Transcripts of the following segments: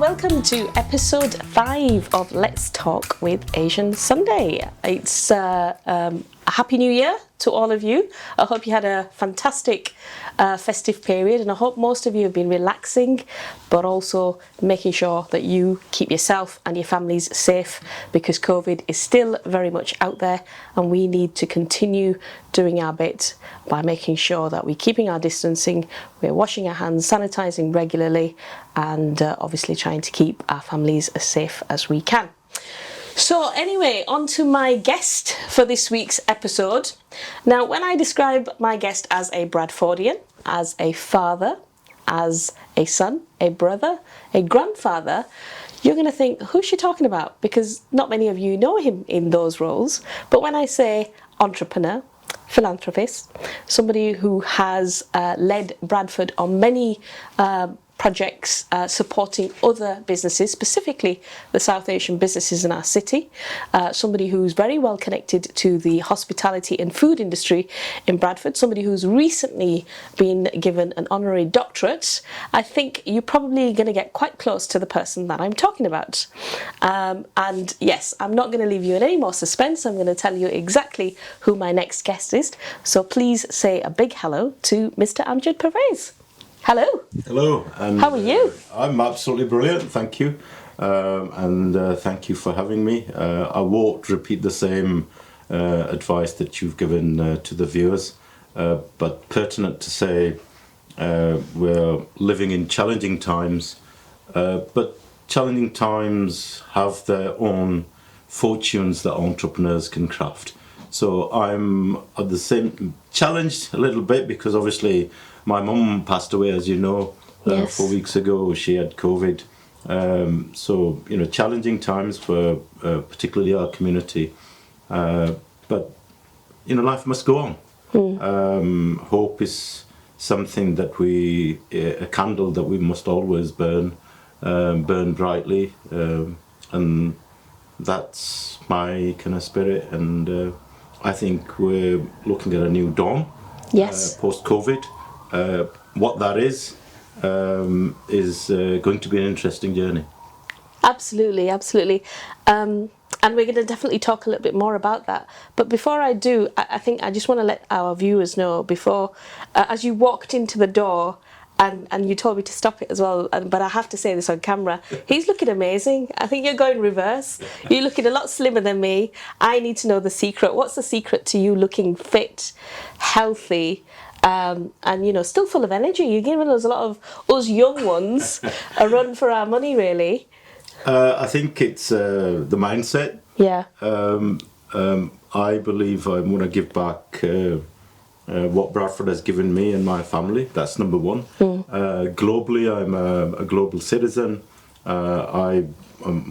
welcome to episode 5 of Let's Talk with Asian Sunday. It's a happy new year to all of you. I hope you had a fantastic festive period, and I hope most of you have been relaxing, but also making sure that you keep yourself and your families safe, because COVID is still very much out there, and we need to continue doing our bit by making sure that we're keeping our distancing, we're washing our hands, sanitising regularly, and obviously trying to keep our families as safe as we can. So anyway, on to my guest for this week's episode. Now, when I describe my guest as a Bradfordian, as a father, as a son, a brother, a grandfather, you're going to think, who's she talking about? Because not many of you know him in those roles. But when I say entrepreneur, philanthropist, somebody who has led Bradford on many projects supporting other businesses, specifically the South Asian businesses in our city, somebody who's very well connected to the hospitality and food industry in Bradford, somebody who's recently been given an honorary doctorate, I think you're probably going to get quite close to the person that I'm talking about. And yes, I'm not going to leave you in any more suspense. I'm going to tell you exactly who my next guest is. So please say a big hello to Mr. Amjad Pervez. Hello. Hello. And, how are you? I'm absolutely brilliant, thank you. And thank you for having me. I won't repeat the same advice that you've given to the viewers, but pertinent to say we're living in challenging times, but challenging times have their own fortunes that entrepreneurs can craft. So I'm at the same challenged a little bit, because obviously my mum passed away, as you know, yes. 4 weeks ago. She had COVID. So, you know, challenging times for particularly our community. But, you know, life must go on. Hope is something that a candle that we must always burn brightly. And that's my kind of spirit. And I think we're looking at a new dawn. Yes. Post-COVID. What that is going to be an interesting journey. Absolutely, absolutely. And we're going to definitely talk a little bit more about that. But before I do, I think I just want to let our viewers know before, as you walked into the door, and you told me to stop it as well, but I have to say this on camera, he's looking amazing. I think you're going reverse. You're looking a lot slimmer than me. I need to know the secret. What's the secret to you looking fit, healthy, and, you know, still full of energy? You're giving us a lot of us young ones a run for our money, really. I think it's the mindset. Yeah. I believe I want to give back what Bradford has given me and my family. That's number one. Globally, I'm a global citizen. My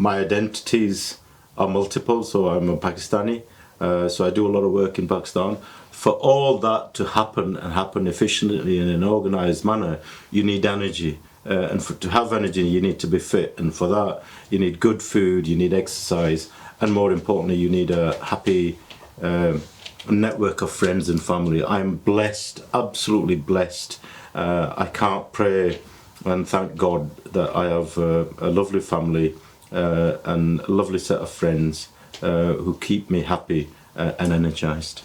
identities are multiple, so I'm a Pakistani. So I do a lot of work in Pakistan. For all that to happen and happen efficiently in an organised manner, you need energy. And to have energy, you need to be fit. And for that, you need good food, you need exercise, and more importantly, you need a happy network of friends and family. I'm blessed, absolutely blessed. I can't pray and thank God that I have a lovely family and a lovely set of friends who keep me happy and energised.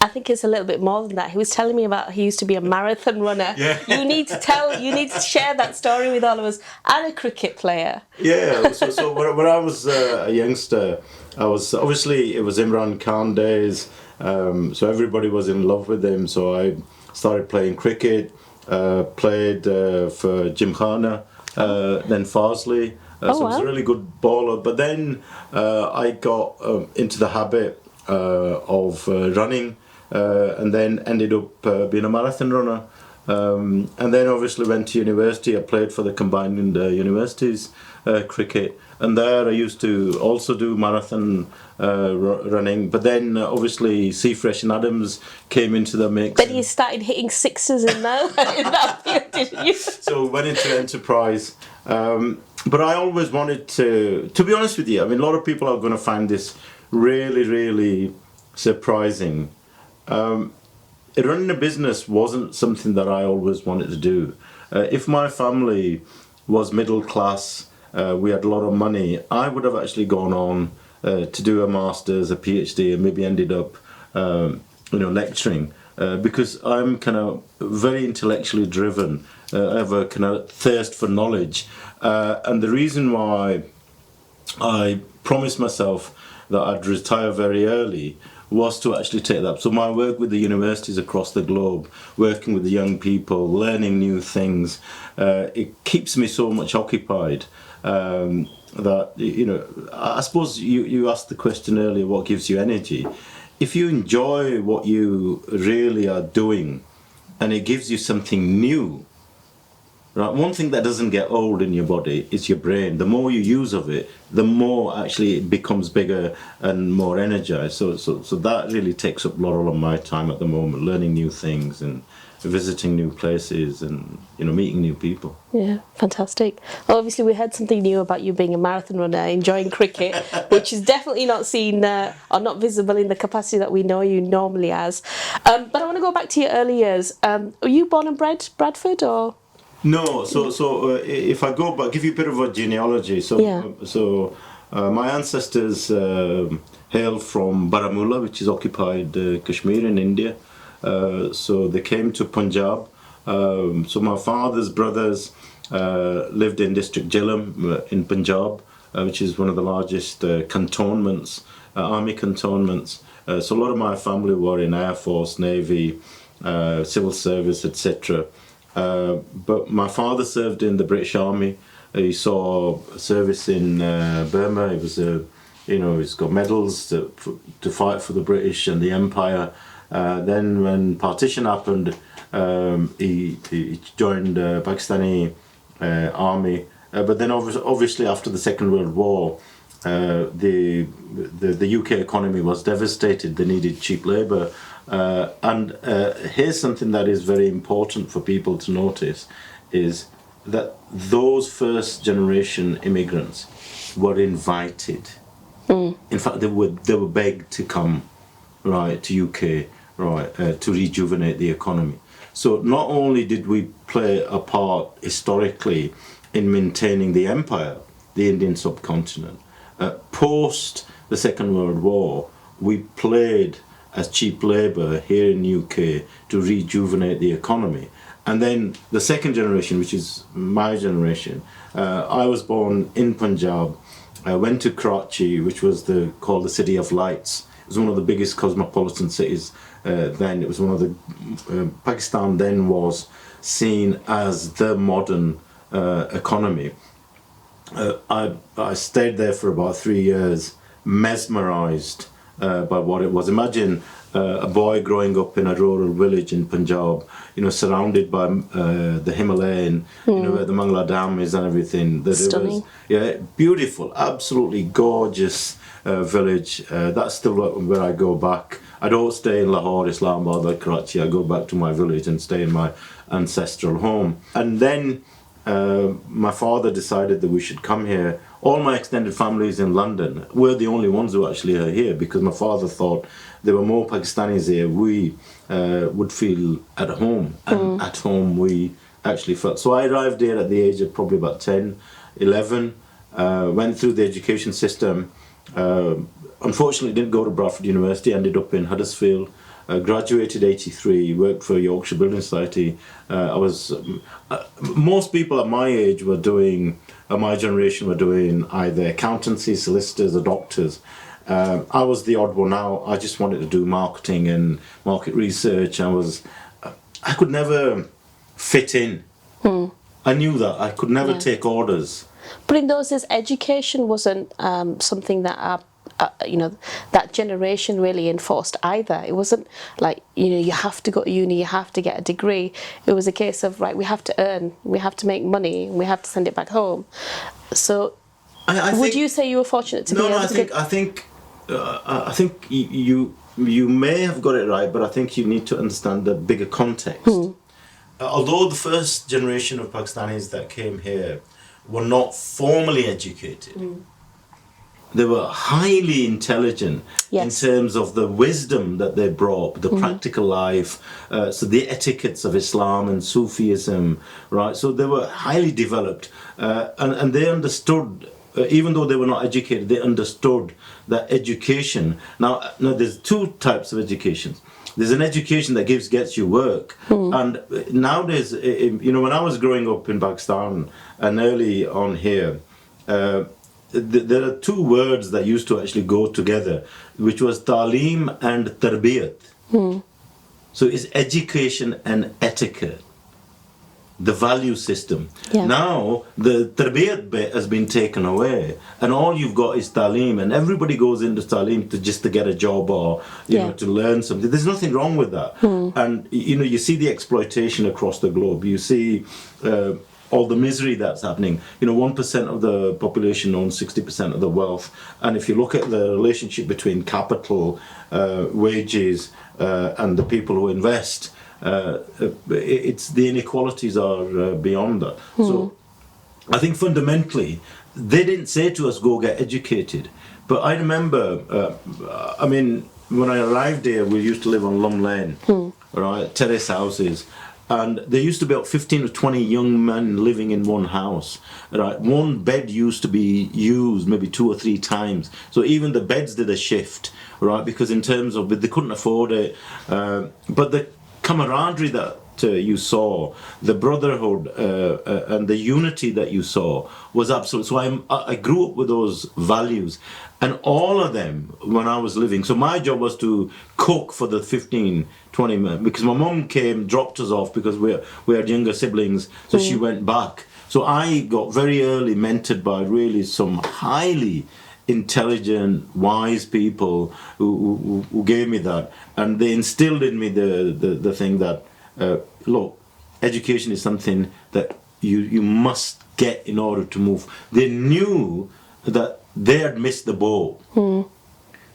I think it's a little bit more than that. He was telling me about he used to be a marathon runner. Yeah. You need to share that story with all of us. And a cricket player. Yeah, so when I was a youngster, I was, obviously it was Imran Khan days, so everybody was in love with him, so I started playing cricket, played for Gymkhana, then Farsley, so I was a really good bowler, but then I got into the habit of running, and then ended up being a marathon runner, and then obviously went to university. I played for the combined universities cricket, and there I used to also do marathon running, but then obviously Seafresh and Adams came into the mix. Then you started hitting sixes in that field, didn't you? So went into enterprise, but I always wanted to be honest with you, I mean, a lot of people are going to find this really, really surprising. Running a business wasn't something that I always wanted to do. If my family was middle class, we had a lot of money, I would have actually gone on to do a master's, a PhD, and maybe ended up, lecturing. Because I'm kind of very intellectually driven. I have a kind of thirst for knowledge. And the reason why I promised myself that I'd retire very early was to actually take that. So my work with the universities across the globe, working with the young people, learning new things, it keeps me so much occupied that, I suppose you asked the question earlier, what gives you energy? If you enjoy what you really are doing and it gives you something new, right? One thing that doesn't get old in your body is your brain. The more you use of it, the more actually it becomes bigger and more energized. So that really takes up a lot of my time at the moment, learning new things and visiting new places and meeting new people. Yeah, fantastic. Well, obviously, we heard something new about you being a marathon runner, enjoying cricket, which is definitely not seen or not visible in the capacity that we know you normally as. But I want to go back to your early years. Were you born and bred Bradford or? No, so if I go back, give you a bit of a genealogy. My ancestors hail from Baramulla, which is occupied Kashmir in India. So they came to Punjab. So my father's brothers lived in District Jhelum in Punjab, which is one of the largest cantonments, army cantonments. So a lot of my family were in Air Force, Navy, civil service, etc. But my father served in the British Army. He saw service in Burma. He was he's got medals to fight for the British and the Empire. Then when partition happened, he joined Pakistani army. But then obviously after the Second World War, the UK economy was devastated. They needed cheap labour. And here's something that is very important for people to notice, is that those first generation immigrants were invited. In fact, they were begged to come, right, to UK, right, to rejuvenate the economy. So not only did we play a part historically in maintaining the empire, the Indian subcontinent, post the Second World War, we played as cheap labour here in UK to rejuvenate the economy. And then the second generation, which is my generation, I was born in Punjab. I went to Karachi, which was called the City of Lights. It was one of the biggest cosmopolitan cities then. It was one of the Pakistan then was seen as the modern economy. I stayed there for about 3 years, mesmerised by what it was. Imagine a boy growing up in a rural village in Punjab, surrounded by the Himalayan, where the Mangla Dam is and everything. Stunning. Beautiful, absolutely gorgeous village. That's still where I go back. I don't stay in Lahore, Islamabad or Karachi. I go back to my village and stay in my ancestral home. And then my father decided that we should come here. All my extended family is in London. We're the only ones who actually are here because my father thought there were more Pakistanis here. We would feel at home, and at home we actually felt. So I arrived here at the age of probably about 10, 11, went through the education system. Unfortunately didn't go to Bradford University, ended up in Huddersfield. Graduated 83, worked for Yorkshire Business Association. Most people at my age were doing, my generation were doing either accountancy, solicitors or doctors. I was the odd one out. I just wanted to do marketing and market research. I could never fit in. I knew that. I could never take orders. But in those days, education wasn't something that that generation really enforced either. It wasn't like, you have to go to uni, you have to get a degree. It was a case of, right, we have to earn, we have to make money, we have to send it back home. So would you say you were fortunate to be able to... I think you may have got it right, but I think you need to understand the bigger context. Although the first generation of Pakistanis that came here were not formally educated, they were highly intelligent in terms of the wisdom that they brought, the practical life, so the etiquettes of Islam and Sufism, right? So they were highly developed, and they understood, even though they were not educated, they understood that education. Now there's two types of education. There's an education that gets you work, and nowadays, when I was growing up in Pakistan and early on here, there are two words that used to actually go together, which was ta'aleem and tarbiyat. So it's education and etiquette, the value system. Now the tarbiyat bit has been taken away, and all you've got is ta'aleem, and everybody goes into ta'aleem to get a job or to learn something. There's nothing wrong with that. And you see the exploitation across the globe. You see all the misery that's happening. 1% of the population owns 60% of the wealth, and if you look at the relationship between capital, wages, and the people who invest, it's the inequalities are beyond that. So I think fundamentally they didn't say to us, go get educated. But I remember, when I arrived here, we used to live on Lum Lane, right, terrace houses. And there used to be about 15 or 20 young men living in one house. Right, one bed used to be used maybe 2 or 3 times. So even the beds did a shift, right? Because in terms of, they couldn't afford it. But the camaraderie that you saw, the brotherhood, and the unity that you saw was absolute. So I grew up with those values, and all of them when I was living. So my job was to cook for the 15, 20 men, because my mum came, dropped us off because we had younger siblings, so she went back. So I got very early mentored by really some highly intelligent, wise people who gave me that, and they instilled in me the thing that look, education is something that you must get in order to move. They knew that they had missed the boat,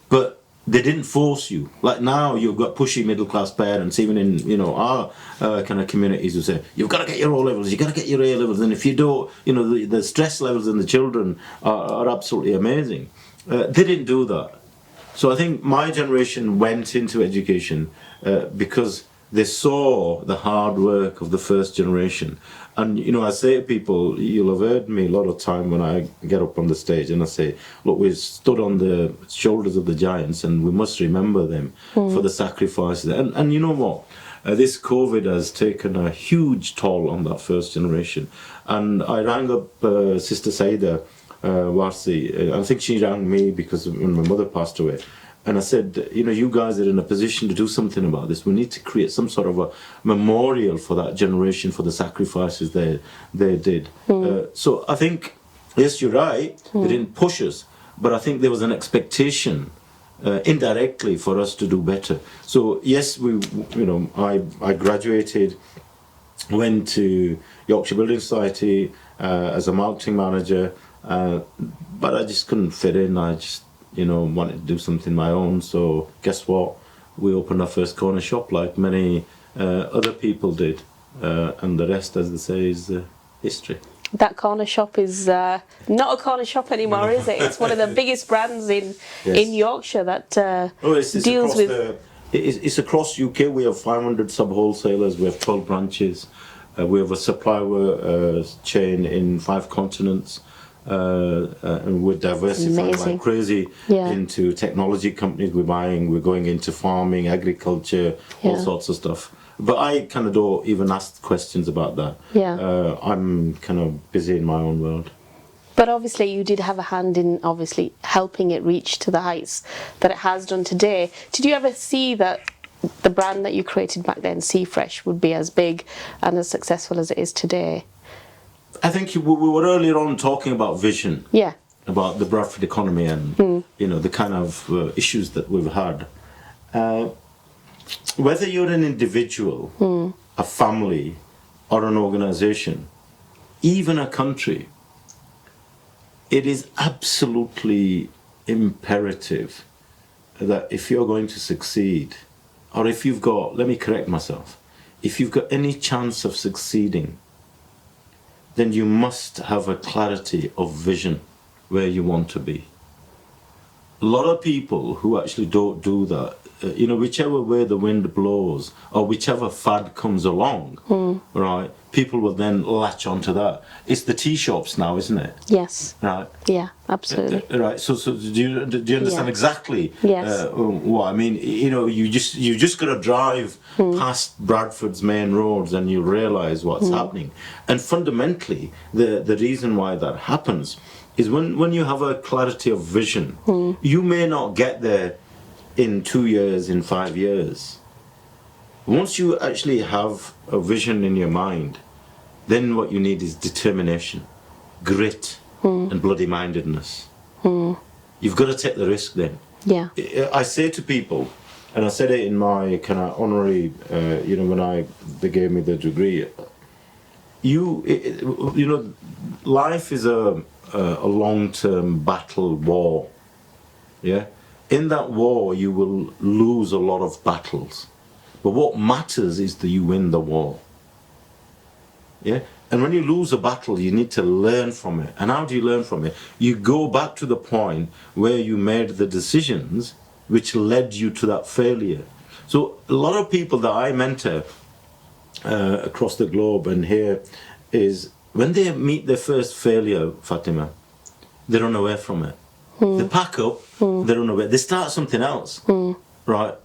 but they didn't force you. Like now, you've got pushy middle class parents, even in our kind of communities, who say you've got to get your O levels, you've got to get your A levels, and if you don't, the stress levels in the children are absolutely amazing. They didn't do that. So I think my generation went into education because they saw the hard work of the first generation. And I say to people, you'll have heard me a lot of time when I get up on the stage and I say, look, we stood on the shoulders of the giants and we must remember them for the sacrifices. And you know what? This COVID has taken a huge toll on that first generation. And I rang up Sister Saida Warsi. I think she rang me because when my mother passed away. And I said, you guys are in a position to do something about this. We need to create some sort of a memorial for that generation, for the sacrifices they did. So I think, yes, you're right, they didn't push us, but I think there was an expectation indirectly for us to do better. So yes, I graduated, went to Yorkshire Building Society as a marketing manager, but I just couldn't fit in. I just wanted to do something my own. So guess what? We opened our first corner shop like many other people did. And the rest, as they say, is history. That corner shop is not a corner shop anymore, is it? It's one of the biggest brands in Yorkshire that deals with... It's across UK. We have 500 sub-wholesalers. We have 12 branches. We have a supplier chain in 5 continents. And we're diversifying like crazy into technology companies. We're going into farming, agriculture, all sorts of stuff. But I kind of don't even ask questions about that. I'm kind of busy in my own world. But obviously you did have a hand in obviously helping it reach to the heights that it has done today. Did you ever see that the brand that you created back then, Seafresh, would be as big and as successful as it is today? I think we were earlier on talking about vision, about the Bradford economy and the kind of issues that we've had. Whether you're an individual, a family, or an organisation, even a country, it is absolutely imperative that if you're going to succeed, or if you've got, let me correct myself, if you've got any chance of succeeding, then you must have a clarity of vision where you want to be. a lot of people who actually don't do that, whichever way the wind blows or whichever fad comes along, right, people will then latch onto that. It's the tea shops now, isn't it? Yes. Right. Yeah, absolutely. Right. So do you understand exactly Yes. what I mean? You just got to drive past Bradford's main roads and you realise what's happening. And fundamentally, the reason why that happens is when you have a clarity of vision, you may not get there in 2 years, in 5 years. Once you actually have a vision in your mind, then what you need is determination, grit, and bloody mindedness. You've got to take the risk then. Yeah. I say to people, and I said it in my kind of honorary, when they gave me the degree, life is a long-term battle war. Yeah. In that war, you will lose a lot of battles, but what matters is that you win the war. Yeah. And when you lose a battle, you need to learn from it. And how do you learn from it? You go back to the point where you made the decisions which led you to that failure. So a lot of people that I mentor across the globe and here is when they meet their first failure, Fatima, they run away from it. They pack up, they run away. They start something else, right?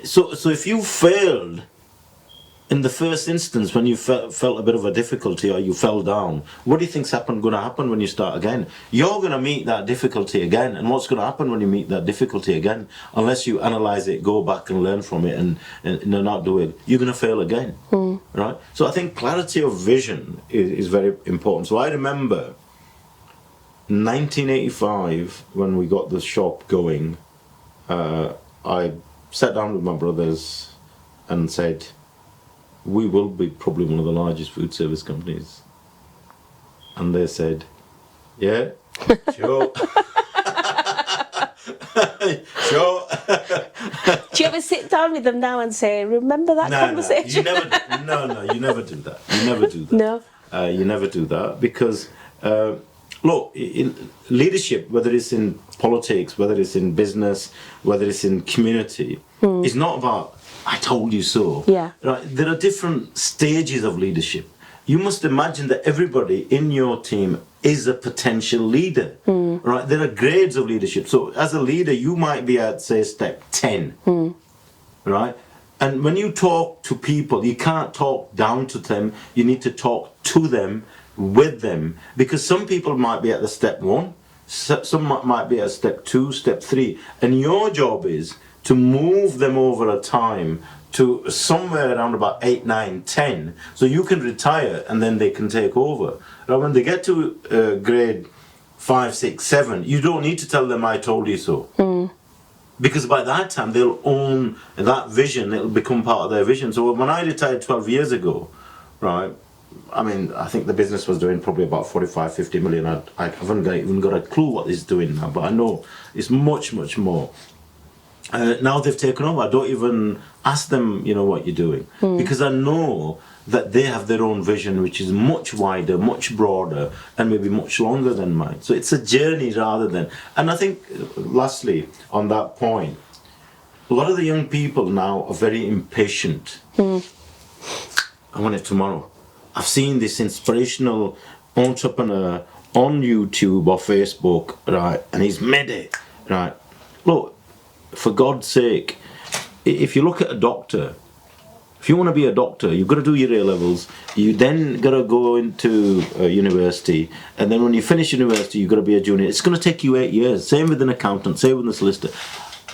So if you failed in the first instance when you felt a bit of a difficulty or you fell down, what do you think's going to happen when you start again? You're going to meet that difficulty again, and what's going to happen when you meet that difficulty again? Unless you analyse it, go back and learn from it and not do it, you're going to fail again, right? So I think clarity of vision is very important. So I remember 1985 when we got the shop going, I sat down with my brothers and said, we will be probably one of the largest food service companies. And they said, yeah, sure. Sure. Do you ever sit down with them now and say, remember that conversation? No, you never do that. You never do that. No. You never do that because, look, in leadership, whether it's in politics, whether it's in business, whether it's in community, it's not about, I told you so. Yeah. Right? There are different stages of leadership. You must imagine that everybody in your team is a potential leader. Right? There are grades of leadership. So as a leader, you might be at, say, step 10. Right? And when you talk to people, you can't talk down to them. You need to talk to them, with them. Because some people might be at the step 1. Some might be at step 2, step 3. And your job is to move them over a time to somewhere around about 8, 9, 10, so you can retire and then they can take over. Now when they get to grade 5, 6, 7, you don't need to tell them I told you so. Because by that time they'll own that vision, it'll become part of their vision. So when I retired 12 years ago, right, I mean, I think the business was doing probably about 45, 50 million. I haven't even got a clue what it's doing now, but I know it's much, much more. Now they've taken over, I don't even ask them, what you're doing. Because I know that they have their own vision, which is much wider, much broader, and maybe much longer than mine. So it's a journey rather than... And I think, lastly, on that point, a lot of the young people now are very impatient. I want it tomorrow. I've seen this inspirational entrepreneur on YouTube or Facebook, right, and he's made it, right. Look, for God's sake, if you look at a doctor, if you want to be a doctor, you've got to do your A-levels, you then got to go into university, and then when you finish university, you've got to be a junior. It's going to take you 8 years. Same with an accountant, same with a solicitor.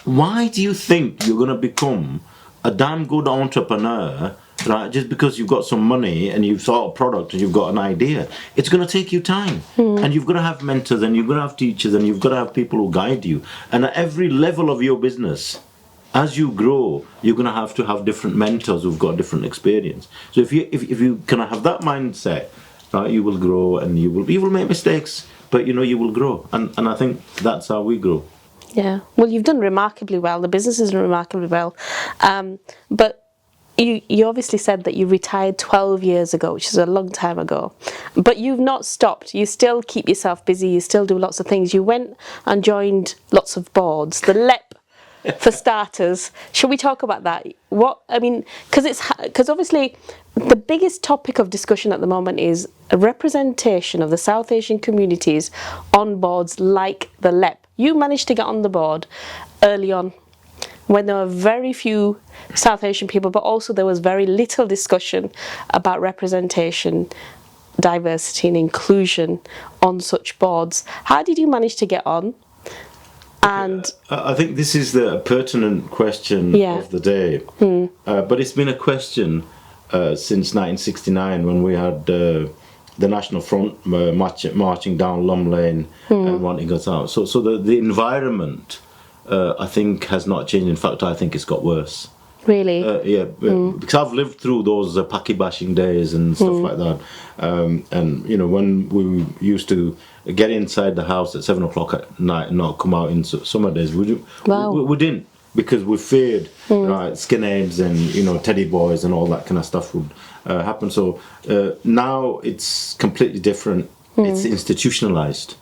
Why do you think you're going to become a damn good entrepreneur, right, just because you've got some money and you've thought a product and you've got an idea? It's going to take you time. And you've got to have mentors and you've got to have teachers and you've got to have people who guide you. And at every level of your business, as you grow, you're going to have different mentors who've got different experience. So if you kind of have that mindset, right, you will grow and you will make mistakes, but you will grow. And I think that's how we grow. Yeah. Well, you've done remarkably well. The business is doing remarkably well. But you obviously said that you retired 12 years ago, which is a long time ago, but you've not stopped. You still keep yourself busy, you still do lots of things. You went and joined lots of boards, the LEP for starters. Should we talk about that? Because obviously the biggest topic of discussion at the moment is a representation of the South Asian communities on boards like the LEP. You managed to get on the board early on, when there were very few South Asian people, but also there was very little discussion about representation, diversity and inclusion on such boards. How did you manage to get on? And I think this is the pertinent question of the day. But it's been a question since 1969, when we had the National Front marching down Lum Lane and wanting us out. So the environment, I think, has not changed. In fact, I think it's got worse. Really? Because I've lived through those Paki bashing days and stuff like that. And, you know, when we used to get inside the house at 7 o'clock at night and not come out in summer days, we didn't, because we feared skinheads and, you know, teddy boys and all that kind of stuff would happen. So now it's completely different. It's institutionalized.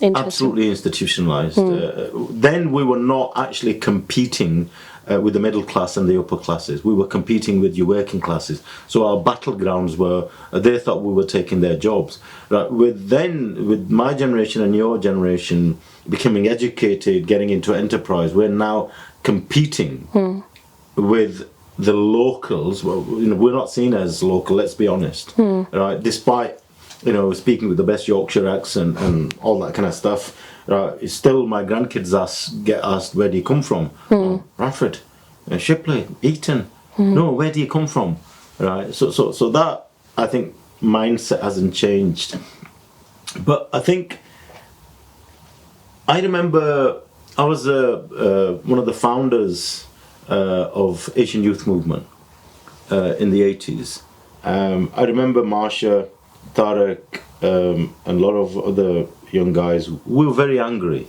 Absolutely institutionalized. Then we were not actually competing with the middle class and the upper classes. We were competing with your working classes. So our battlegrounds were, they thought we were taking their jobs. Right? With my generation and your generation becoming educated, getting into enterprise, we're now competing with the locals. Well, you know, we're not seen as local, let's be honest. Right? Despite, you know, speaking with the best Yorkshire accent and all that kind of stuff, still my grandkids get asked, where do you come from? Oh, Bradford, Shipley, Eton. No, where do you come from? Right. So that, I think, mindset hasn't changed. But I think I remember I was one of the founders of Asian Youth Movement in the 80s. I remember Marsha, Tarek, and a lot of other young guys. We were very angry.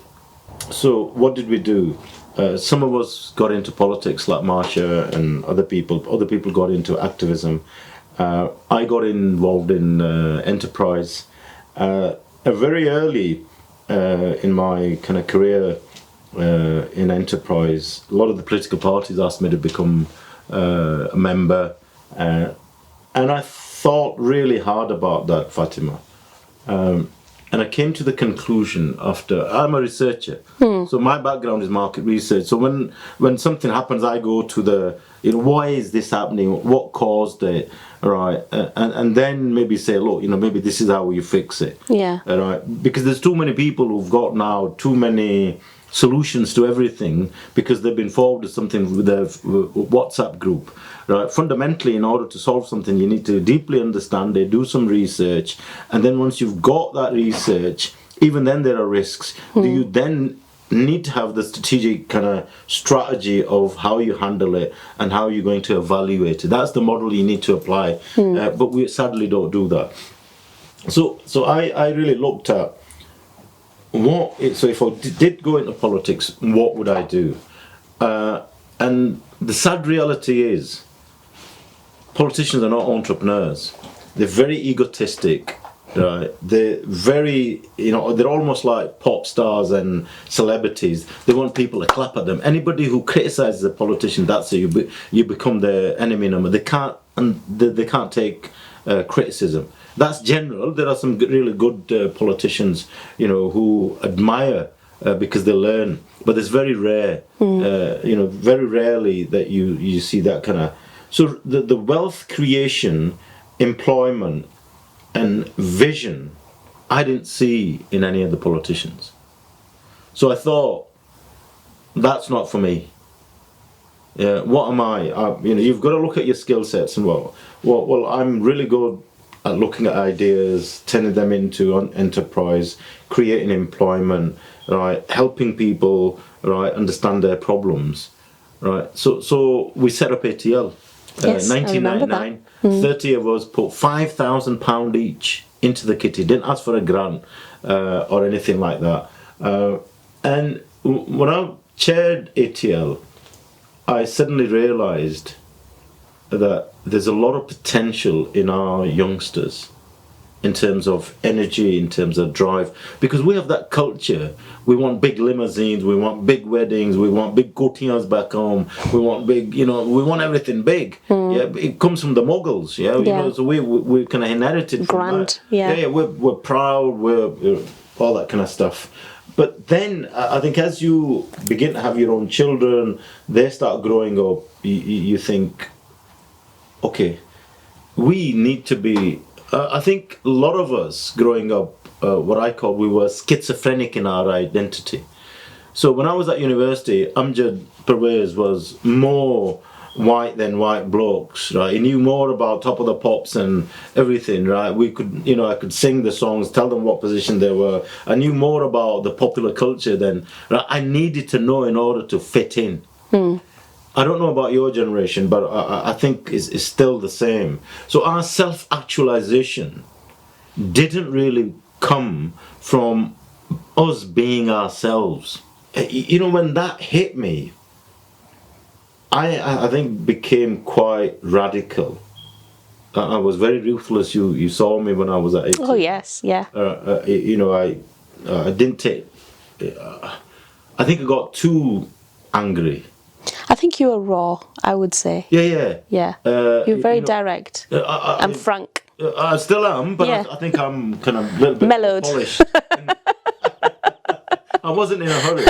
So what did we do? Some of us got into politics, like Marsha and other people. Other people got into activism. I got involved in enterprise. Very early in my kind of career in enterprise, a lot of the political parties asked me to become a member. And I thought really hard about that, Fatima. And I came to the conclusion after, I'm a researcher, so my background is market research. So when something happens, I go to the, you know, why is this happening? What caused it? Right, and then maybe say, look, you know, maybe this is how you fix it. Yeah. Right, because there's too many people who've got now too many solutions to everything because they've been forwarded something with their WhatsApp group. Right. Fundamentally, in order to solve something, you need to deeply understand it, do some research, and then once you've got that research, even then there are risks. Do you then need to have the strategic kind of strategy of how you handle it and how you're going to evaluate it? That's the model you need to apply. But we sadly don't do that. So I really looked at so if I did go into politics, what would I do? And the sad reality is, politicians are not entrepreneurs. They're very egotistic, right? They're very, you know, they're almost like pop stars and celebrities. They want people to clap at them. Anybody who criticizes a politician, that's it. You become their enemy number. They can't take criticism. That's general. There are some really good politicians, you know, who admire because they learn. But it's very rare, you know, very rarely that you see that kind of. So the wealth creation, employment, and vision, I didn't see in any of the politicians. So I thought, that's not for me. Yeah, what am I? You know, you've got to look at your skill sets and well, I'm really good at looking at ideas, turning them into enterprise, creating employment, right, helping people, right, understand their problems, right. So we set up ATL. Yes, 1999, 30 of us put £5,000 each into the kitty, didn't ask for a grant or anything like that. And when I chaired ATL, I suddenly realised that there's a lot of potential in our youngsters in terms of energy, in terms of drive, because we have that culture. We want big limousines, we want big weddings, we want big courtiers back home, we want big, we want everything big. Yeah, it comes from the Mughals, so we kind of inherited from Grand, that. yeah. We're proud, we're all that kind of stuff. But then I think as you begin to have your own children, they start growing up, you think, okay, we need to be, I think a lot of us growing up, what I call, we were schizophrenic in our identity. So when I was at university, Amjad Pervez was more white than white blokes, right? He knew more about Top of the Pops and everything, right? We could, I could sing the songs, tell them what position they were. I knew more about the popular culture than I needed to know in order to fit in. I don't know about your generation, but I think it's still the same. So our self-actualization didn't really come from us being ourselves. When that hit me, I think became quite radical. I was very ruthless. You saw me when I was at 18. Oh yes, yeah. I didn't take. I think I got too angry. I think you were raw, I would say. Yeah. You're very direct and frank. I still am, but Yeah. I think I'm kind of a little bit Mellowed. polished. I wasn't in a hurry.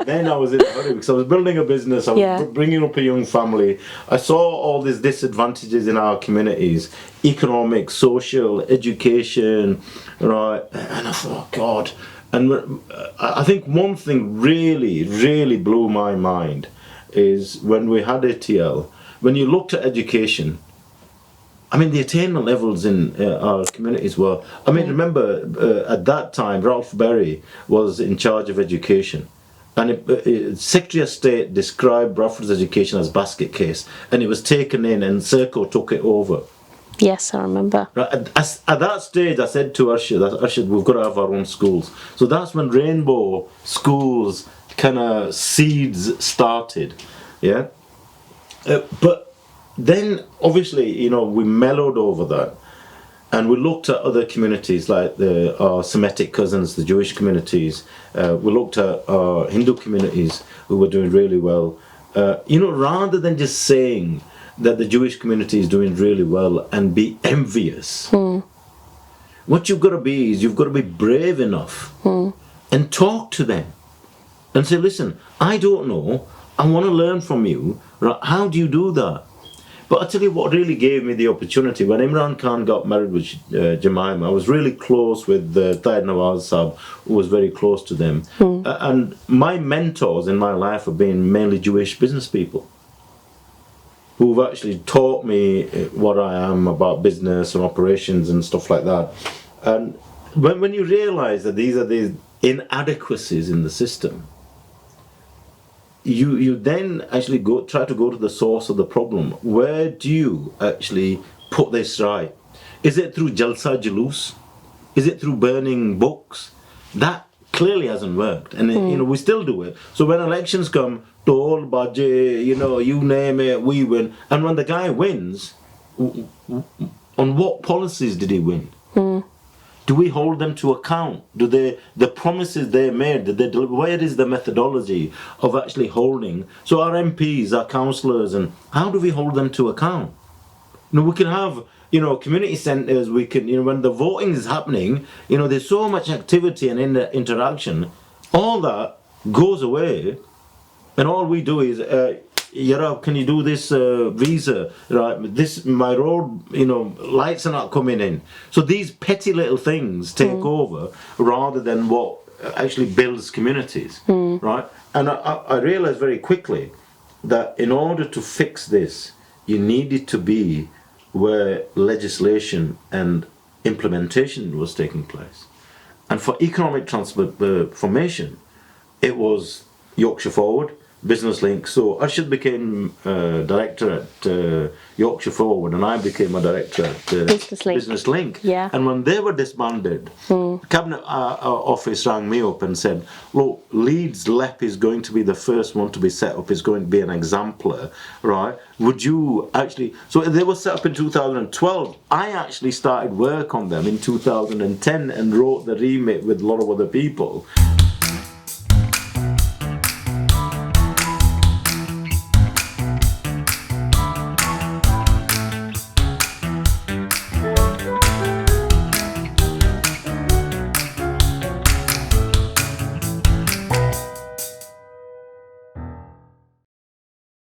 Then I was in a hurry because I was building a business. I was bringing up a young family. I saw all these disadvantages in our communities: economic, social, education, right? And I thought, God. And I think one thing really, really blew my mind is when we had ATL. When you looked at education, I mean, the attainment levels in our communities were... remember, at that time, Ralph Berry was in charge of education. And Secretary of State described Bradford's education as basket case. And it was taken in and Serco took it over. Yes, I remember. Right, at that stage, I said to Arshad, we've got to have our own schools. So that's when Rainbow Schools kind of seeds started. Yeah? But then, obviously, we mellowed over that, and we looked at other communities like our Semitic cousins, the Jewish communities. We looked at our Hindu communities who were doing really well. Rather than just saying that the Jewish community is doing really well and be envious, what you've got to be is you've got to be brave enough and talk to them and say, listen, I don't know, I want to learn from you. Right? How do you do that? But I'll tell you what really gave me the opportunity. When Imran Khan got married with Jemima, I was really close with Tahir Nawaz Saab, who was very close to them. And my mentors in my life have been mainly Jewish business people who've actually taught me what I am about business and operations and stuff like that. And when you realize that these are these inadequacies in the system, you then actually try to go to the source of the problem. Where do you actually put this right? Is it through Jalsa Jalus? Is it through burning books? That clearly hasn't worked, and we still do it. So when elections come, Tol, Baje, you name it, we win. And when the guy wins, on what policies did he win? Do we hold them to account? Do the promises they made, did they deliver? Where is the methodology of actually holding? So our MPs, our councillors, and how do we hold them to account? We can have, community centres, we can, when the voting is happening, there's so much activity and interaction, all that goes away, and all we do is, Yara, can you do this visa? Right, my road, lights are not coming in. So these petty little things take over rather than what actually builds communities, right? And I realized very quickly that in order to fix this, you needed to be where legislation and implementation was taking place. And for economic transformation, it was Yorkshire Forward, Business Link. So Arshad became director at Yorkshire Forward, and I became a director at Business Link. Yeah. And when they were disbanded, the Cabinet Office rang me up and said, look, Leeds LEP is going to be the first one to be set up, is going to be an exemplar, right? Would you actually... So they were set up in 2012. I actually started work on them in 2010 and wrote the remit with a lot of other people.